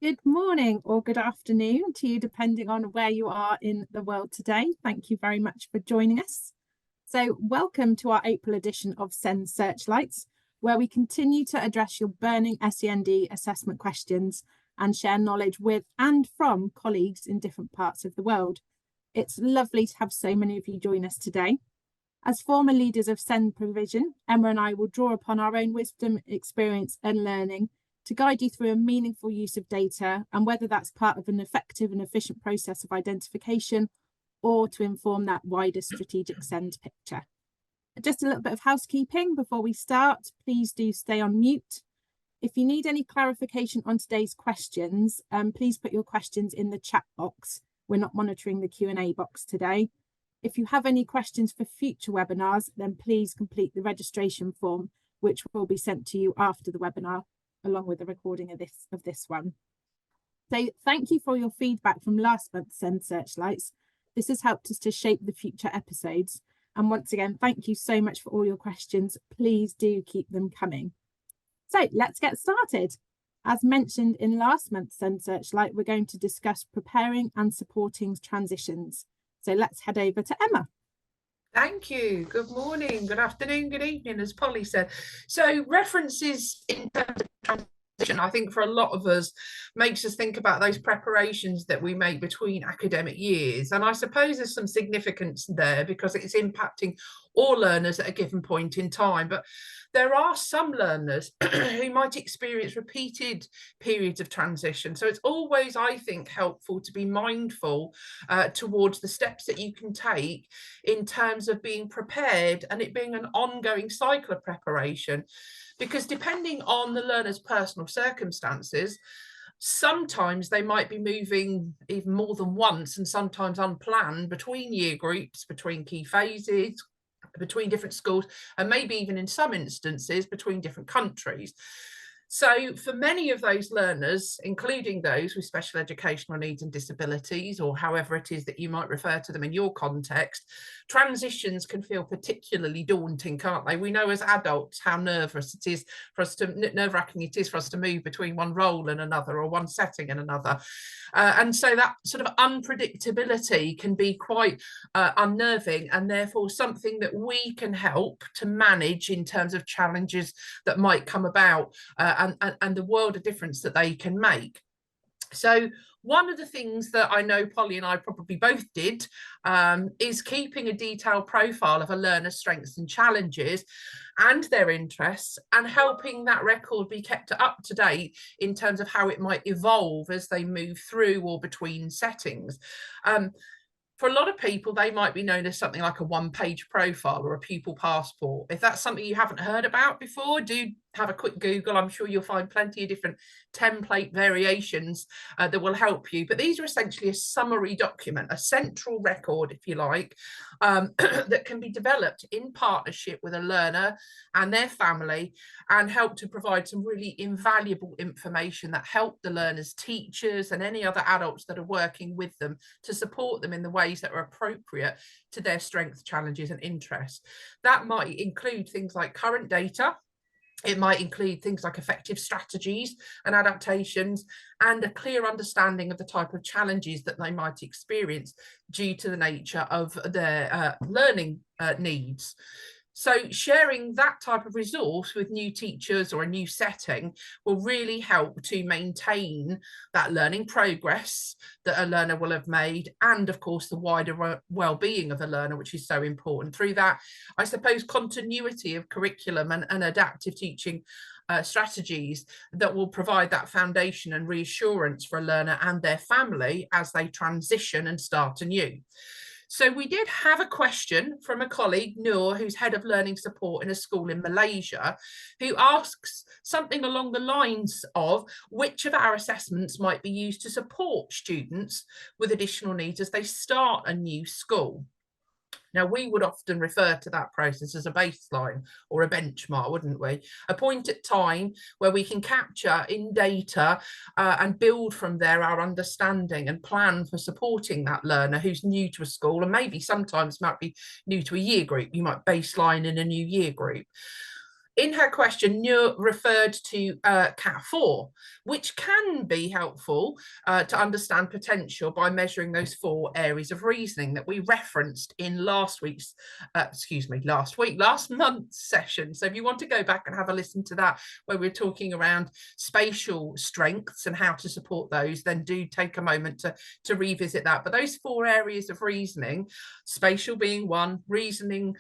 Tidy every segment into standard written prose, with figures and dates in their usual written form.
Good morning or good afternoon to you, depending on where you are in the world today. Thank you very much for joining us. So welcome to our April edition of SEND Searchlights, where we continue to address your burning SEND assessment questions and share knowledge with and from colleagues in different parts of the world. It's lovely to have so many of you join us today. As former leaders of SEND provision, Emma and I will draw upon our own wisdom, experience and learning to guide you through a meaningful use of data, and whether that's part of an effective and efficient process of identification or to inform that wider strategic SEND picture. Just a little bit of housekeeping before we start. Please do stay on mute. If you need any clarification on today's questions, please put your questions in the chat box. We're not monitoring the Q&A box today. If you have any questions for future webinars, then please complete the registration form, which will be sent to you after the webinar, along with the recording of this one. So thank you for your feedback from last month's SEND Searchlights. This has helped us to shape the future episodes. And once again, thank you so much for all your questions. Please do keep them coming. So let's get started. As mentioned in last month's SEND Searchlight, we're going to discuss preparing and supporting transitions. So let's head over to Emma. Thank you. Good morning, good afternoon, good evening, as Polly said. So references in terms of transition, I think for a lot of us, makes us think about those preparations that we make between academic years. And I suppose there's some significance there because it's impacting all learners at a given point in time. But there are some learners who might experience repeated periods of transition. So it's always, I think, helpful to be mindful towards the steps that you can take in terms of being prepared and it being an ongoing cycle of preparation. Because depending on the learner's personal circumstances, sometimes they might be moving even more than once and sometimes unplanned between year groups, between key phases, between different schools, and maybe even in some instances between different countries. So for many of those learners, including those with special educational needs and disabilities, or however it is that you might refer to them in your context, transitions can feel particularly daunting, can't they? We know as adults how nerve-wracking it is for us to move between one role and another, or one setting and another. And so that sort of unpredictability can be quite unnerving, and therefore something that we can help to manage in terms of challenges that might come about and the world of difference that they can make. So one of the things that I know Polly and I probably both did is keeping a detailed profile of a learner's strengths and challenges and their interests, and helping that record be kept up to date in terms of how it might evolve as they move through or between settings. For a lot of people, they might be known as something like a one-page profile or a pupil passport. If that's something you haven't heard about before, do have a quick Google. I'm sure you'll find plenty of different template variations that will help you. But these are essentially a summary document, a central record, if you like, that can be developed in partnership with a learner and their family, and help to provide some really invaluable information that help the learners, teachers, and any other adults that are working with them to support them in the ways that are appropriate to their strengths, challenges, and interests. That might include things like current data. It might include things like effective strategies and adaptations, and a clear understanding of the type of challenges that they might experience due to the nature of their learning needs. So sharing that type of resource with new teachers or a new setting will really help to maintain that learning progress that a learner will have made, and of course the wider well-being of the learner, which is so important. Through that, I suppose, continuity of curriculum and adaptive teaching strategies that will provide that foundation and reassurance for a learner and their family as they transition and start anew. So we did have a question from a colleague, Noor, who's head of learning support in a school in Malaysia, who asks something along the lines of which of our assessments might be used to support students with additional needs as they start a new school. Now, we would often refer to that process as a baseline or a benchmark, wouldn't we? A point at time where we can capture in data and build from there our understanding and plan for supporting that learner who's new to a school, and maybe sometimes might be new to a year group. You might baseline in a new year group. in her question, Nur referred to Cat 4, which can be helpful to understand potential by measuring those 4 areas of reasoning that we referenced in last month's session. So if you want to go back and have a listen to that, where we're talking around spatial strengths and how to support those, then do take a moment to revisit that. But those 4 areas of reasoning, spatial being one, reasoning,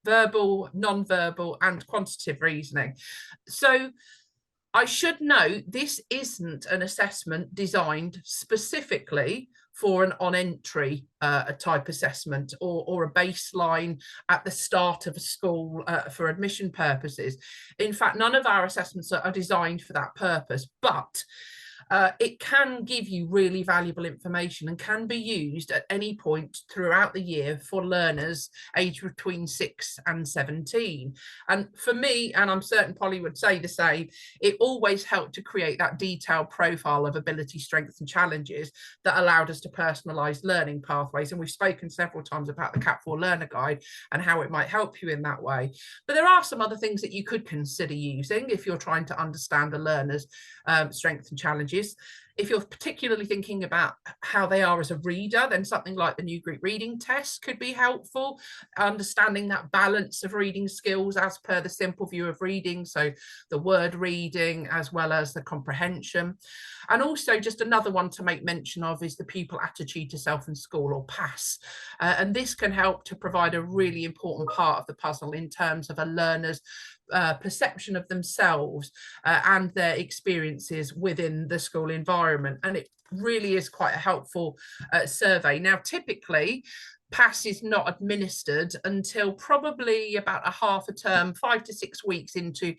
verbal, non-verbal, and quantitative reasoning. So I should note this isn't an assessment designed specifically for an on-entry type assessment or a baseline at the start of a school for admission purposes. In fact, none of our assessments are designed for that purpose, but it can give you really valuable information and can be used at any point throughout the year for learners aged between 6 and 17. And for me, and I'm certain Polly would say the same, it always helped to create that detailed profile of ability, strengths and challenges that allowed us to personalise learning pathways. And we've spoken several times about the Cat 4 Learner Guide and how it might help you in that way. But there are some other things that you could consider using if you're trying to understand the learner's strengths and challenges. If you're particularly thinking about how they are as a reader, then something like the new group reading test could be helpful, understanding that balance of reading skills as per the simple view of reading, so the word reading as well as the comprehension. And also just another one to make mention of is the pupil attitude to self and school, or PASS. And this can help to provide a really important part of the puzzle in terms of a learner's perception of themselves and their experiences within the school environment. And it really is quite a helpful survey. Now, typically, PASS is not administered until probably about a half a term, 5 to 6 weeks into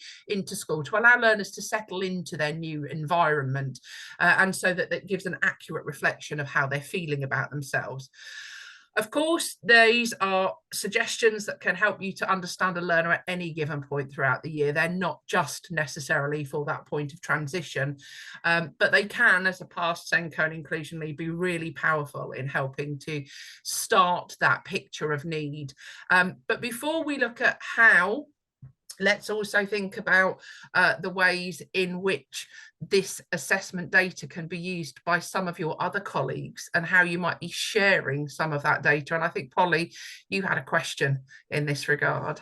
school, to allow learners to settle into their new environment, and so that it gives an accurate reflection of how they're feeling about themselves. Of course, these are suggestions that can help you to understand a learner at any given point throughout the year. They're not just necessarily for that point of transition, but they can, as a past SENCO and inclusion lead, be really powerful in helping to start that picture of need. But before we look at how, let's also think about the ways in which this assessment data can be used by some of your other colleagues and how you might be sharing some of that data. And I think, Polly, you had a question in this regard.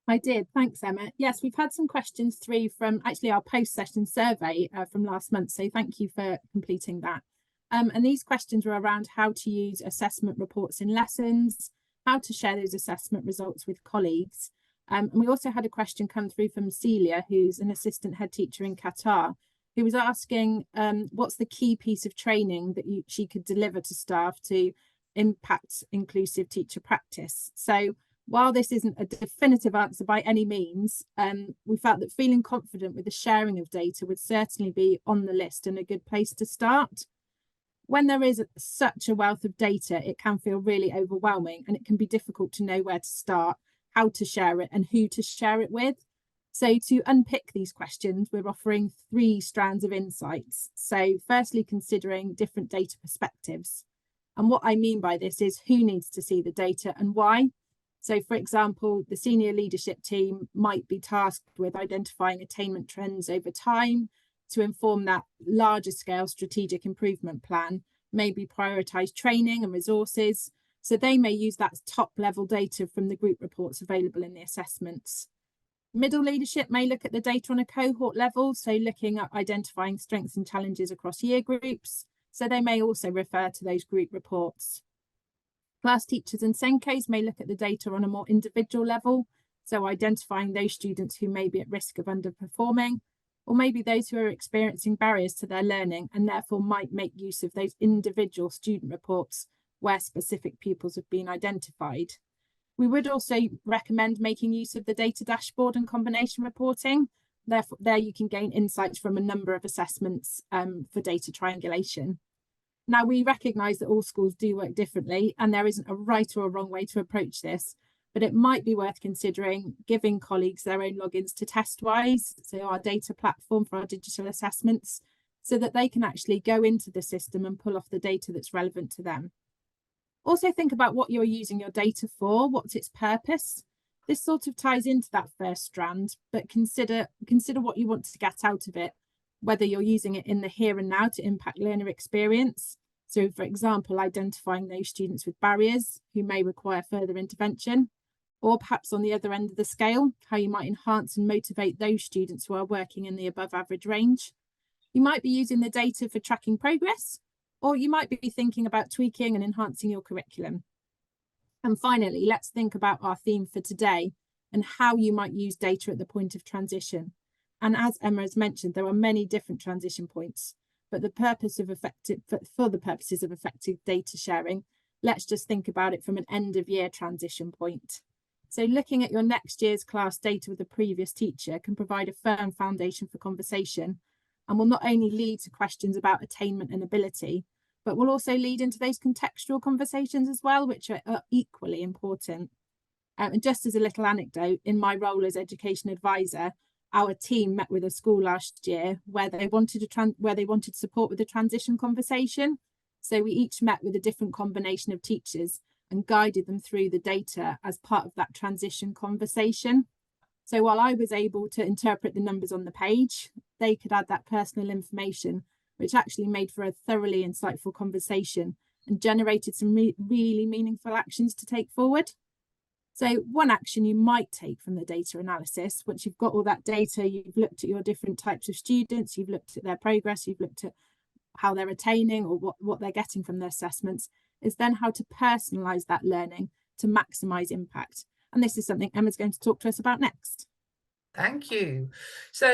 I did. Thanks, Emma. Yes, we've had some questions through from actually our post-session survey from last month. So thank you for completing that. And these questions were around how to use assessment reports in lessons, how to share those assessment results with colleagues. And we also had a question come through from Celia, who's an assistant head teacher in Qatar, who was asking what's the key piece of training that she could deliver to staff to impact inclusive teacher practice. So while this isn't a definitive answer by any means, we felt that feeling confident with the sharing of data would certainly be on the list and a good place to start. When there is such a wealth of data, it can feel really overwhelming and it can be difficult to know where to start, how to share it and who to share it with. So to unpick these questions, we're offering 3 strands of insights. So firstly, considering different data perspectives. And what I mean by this is who needs to see the data and why. So for example, the senior leadership team might be tasked with identifying attainment trends over time to inform that larger scale strategic improvement plan, maybe prioritise training and resources. So they may use that top level data from the group reports available in the assessments. Middle leadership may look at the data on a cohort level, so looking at identifying strengths and challenges across year groups. So they may also refer to those group reports. Class teachers and SENCOs may look at the data on a more individual level, so identifying those students who may be at risk of underperforming, or maybe those who are experiencing barriers to their learning and therefore might make use of those individual student reports where specific pupils have been identified. We would also recommend making use of the data dashboard and combination reporting. Therefore, there you can gain insights from a number of assessments for data triangulation. Now, we recognise that all schools do work differently and there isn't a right or a wrong way to approach this, but it might be worth considering giving colleagues their own logins to TestWise, so our data platform for our digital assessments, so that they can actually go into the system and pull off the data that's relevant to them. Also think about what you're using your data for, what's its purpose. This sort of ties into that first strand, but consider what you want to get out of it, whether you're using it in the here and now to impact learner experience. So, for example, identifying those students with barriers who may require further intervention, or perhaps on the other end of the scale, how you might enhance and motivate those students who are working in the above average range. You might be using the data for tracking progress, or you might be thinking about tweaking and enhancing your curriculum. And finally, let's think about our theme for today and how you might use data at the point of transition. And as Emma has mentioned, there are many different transition points, but for the purposes of effective data sharing, let's just think about it from an end of year transition point. So looking at your next year's class data with a previous teacher can provide a firm foundation for conversation and will not only lead to questions about attainment and ability, but will also lead into those contextual conversations as well, which are equally important. And just as a little anecdote, in my role as education advisor, our team met with a school last year where they wanted support with the transition conversation. So we each met with a different combination of teachers and guided them through the data as part of that transition conversation. So while I was able to interpret the numbers on the page, they could add that personal information, which actually made for a thoroughly insightful conversation and generated some really meaningful actions to take forward. So one action you might take from the data analysis, once you've got all that data, you've looked at your different types of students, you've looked at their progress, you've looked at how they're attaining or what they're getting from their assessments, is then how to personalise that learning to maximise impact. And this is something Emma's going to talk to us about next. Thank you. So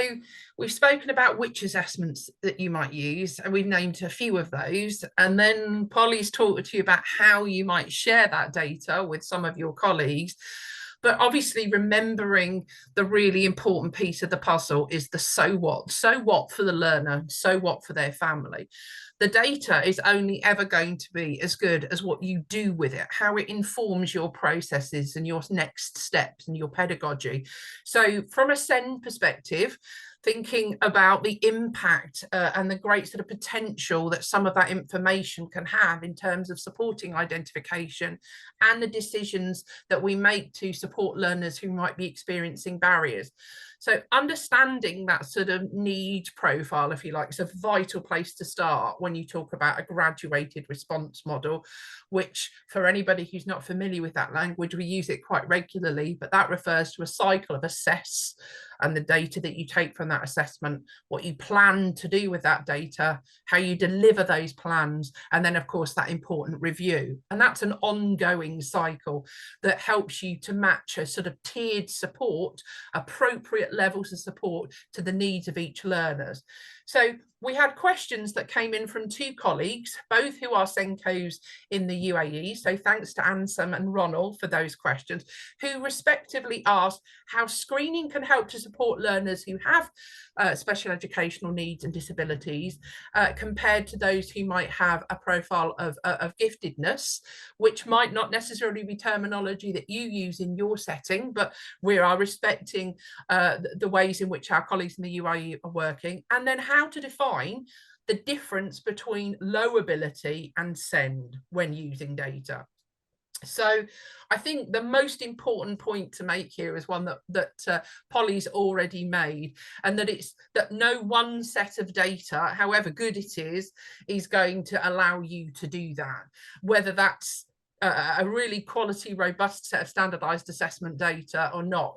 we've spoken about which assessments that you might use, and we've named a few of those. And then Polly's talked to you about how you might share that data with some of your colleagues. But obviously remembering the really important piece of the puzzle is the so what. So what for the learner, so what for their family. The data is only ever going to be as good as what you do with it, how it informs your processes and your next steps and your pedagogy. So from a SEND perspective, thinking about the impact and the great sort of potential that some of that information can have in terms of supporting identification and the decisions that we make to support learners who might be experiencing barriers. So understanding that sort of need profile, if you like, is a vital place to start when you talk about a graduated response model, which for anybody who's not familiar with that language, we use it quite regularly, but that refers to a cycle of assess and the data that you take from that assessment, what you plan to do with that data, how you deliver those plans, and then of course that important review. And that's an ongoing cycle that helps you to match a sort of tiered support, appropriate levels of support to the needs of each learners. So we had questions that came in from two colleagues, both who are SENCOs in the UAE. So thanks to Ansem and Ronald for those questions, who respectively asked how screening can help to support learners who have special educational needs and disabilities compared to those who might have a profile of giftedness, which might not necessarily be terminology that you use in your setting, but we are respecting the ways in which our colleagues in the UAE are working, and then how to define the difference between low ability and SEND when using data. So I think the most important point to make here is one that Polly's already made, and that it's that no one set of data, however good it is going to allow you to do that, whether that's a really quality, robust set of standardized assessment data or not.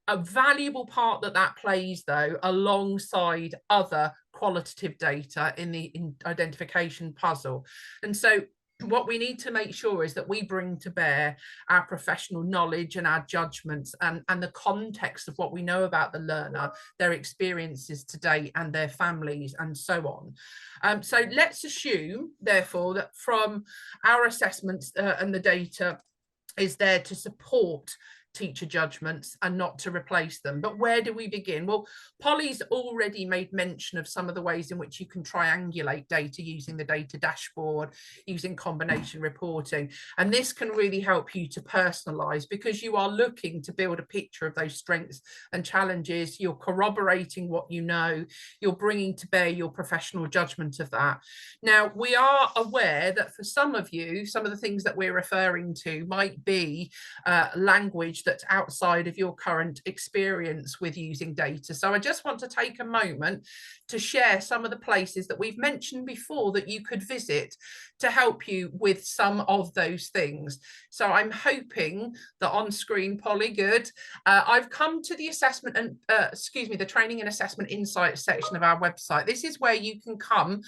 A valuable part that plays, though, alongside other qualitative data in the identification puzzle. And so what we need to make sure is that we bring to bear our professional knowledge and our judgments and the context of what we know about the learner, their experiences today and their families and so on. So let's assume, therefore, that from our assessments and the data is there to support teacher judgments and not to replace them. But where do we begin? Well, Polly's already made mention of some of the ways in which you can triangulate data using the data dashboard, using combination reporting. And this can really help you to personalize, because you are looking to build a picture of those strengths and challenges. You're corroborating what you know, you're bringing to bear your professional judgment of that. Now, we are aware that for some of you, some of the things that we're referring to might be language knowledge that's outside of your current experience with using data. So I just want to take a moment to share some of the places that we've mentioned before that you could visit to help you with some of those things. So I'm hoping that on screen, Polly, good. I've come to the assessment and the training and assessment insights section of our website. This is where you can come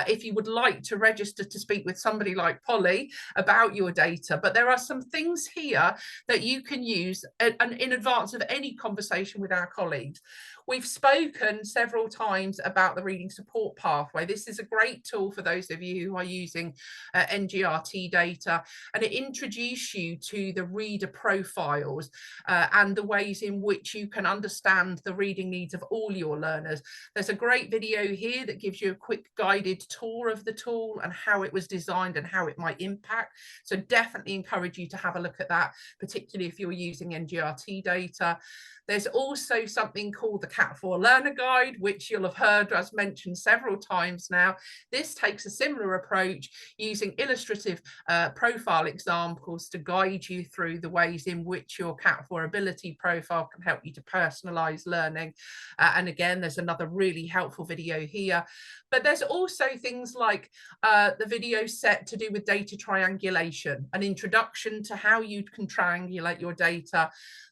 if you would like to register to speak with somebody like Polly about your data. But there are some things here that you can use in advance of any conversation with our colleagues. We've spoken several times about the reading support pathway. This is a great tool for those of you who are using NGRT data, and it introduces you to the reader profiles and the ways in which you can understand the reading needs of all your learners. There's a great video here that gives you a quick guided tour of the tool and how it was designed and how it might impact. So definitely encourage you to have a look at that, particularly if you're using NGRT data. There's also something called the Cat4 Learner Guide, which you'll have heard us mention several times now. This takes a similar approach using illustrative profile examples to guide you through the ways in which your Cat4 ability profile can help you to personalize learning. And again, there's another really helpful video here. But there's also things like the video set to do with data triangulation, an introduction to how you can triangulate your data,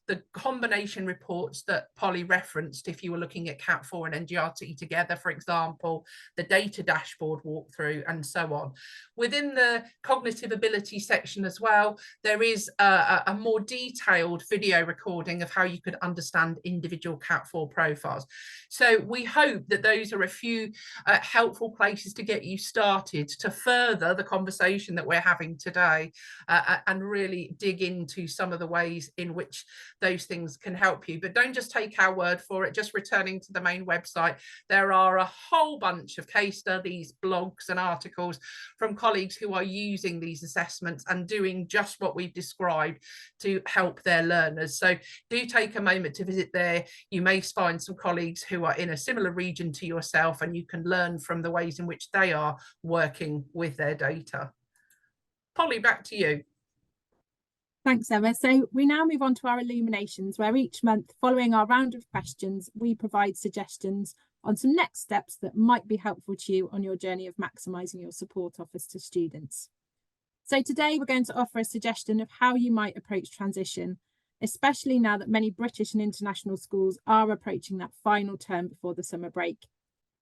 the combination reports that Polly referenced, if you were looking at Cat4 and NGRT together, for example, the data dashboard walkthrough, and so on. Within the cognitive ability section as well, there is a more detailed video recording of how you could understand individual Cat4 profiles. So we hope that those are a few helpful places to get you started to further the conversation that we're having today and really dig into some of the ways in which those things can help you. But don't just take our word for it. Just returning to the main website, there are a whole bunch of case studies, blogs and articles from colleagues who are using these assessments and doing just what we've described to help their learners. So do take a moment to visit there. You may find some colleagues who are in a similar region to yourself, and you can learn from the ways in which they are working with their data. Polly, back to you. Thanks, Emma. So we now move on to our illuminations, where each month, following our round of questions, we provide suggestions on some next steps that might be helpful to you on your journey of maximising your support offers to students. So today we're going to offer a suggestion of how you might approach transition, especially now that many British and international schools are approaching that final term before the summer break.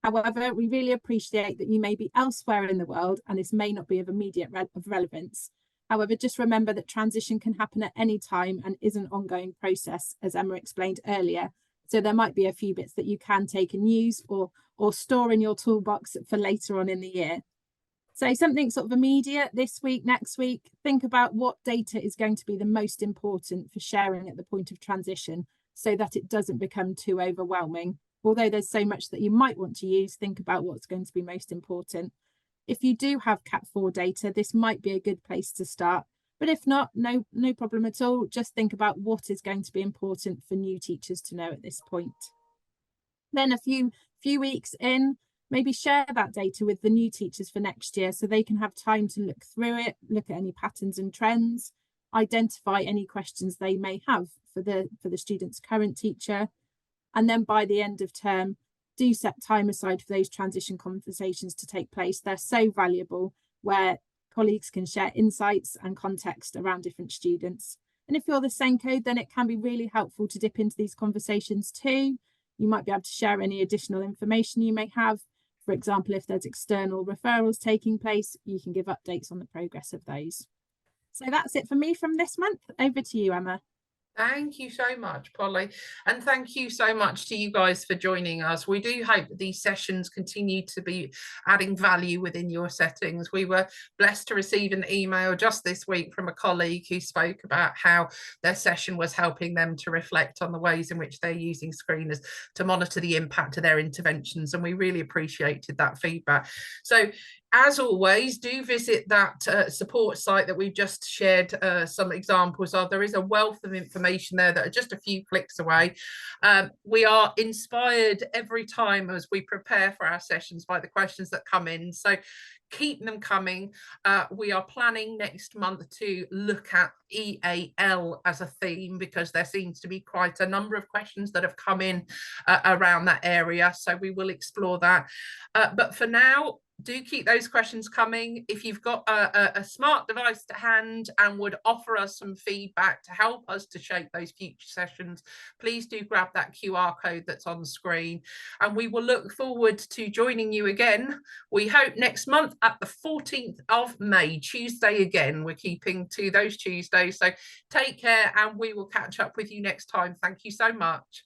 However, we really appreciate that you may be elsewhere in the world and this may not be of immediate relevance. However, just remember that transition can happen at any time and is an ongoing process, as Emma explained earlier. So there might be a few bits that you can take and use or store in your toolbox for later on in the year. So something sort of immediate this week, next week, think about what data is going to be the most important for sharing at the point of transition so that it doesn't become too overwhelming. Although there's so much that you might want to use, think about what's going to be most important. If you do have Cat4 data, this might be a good place to start. But if not, no problem at all. Just think about what is going to be important for new teachers to know at this point. Then a few weeks in, maybe share that data with the new teachers for next year so they can have time to look through it, look at any patterns and trends, identify any questions they may have for the student's current teacher. And then by the end of term, do set time aside for those transition conversations to take place. They're so valuable, where colleagues can share insights and context around different students. And if you're the SENCO, then it can be really helpful to dip into these conversations too. You might be able to share any additional information you may have. For example, if there's external referrals taking place, you can give updates on the progress of those. So that's it for me from this month. Over to you, Emma. Thank you so much, Polly. And thank you so much to you guys for joining us. We do hope that these sessions continue to be adding value within your settings. We were blessed to receive an email just this week from a colleague who spoke about how their session was helping them to reflect on the ways in which they're using screeners to monitor the impact of their interventions. And we really appreciated that feedback. So As always, do visit that support site that we've just shared some examples of. There is a wealth of information there that are just a few clicks away. We are inspired every time as we prepare for our sessions by the questions that come in. So keep them coming. We are planning next month to look at EAL as a theme, because there seems to be quite a number of questions that have come in around that area. So we will explore that. But for now, do keep those questions coming. If you've got a smart device to hand and would offer us some feedback to help us to shape those future sessions, please do grab that QR code that's on the screen, and we will look forward to joining you again. We hope next month at the 14th of May, Tuesday again. We're keeping to those Tuesdays. So take care, and we will catch up with you next time. Thank you so much.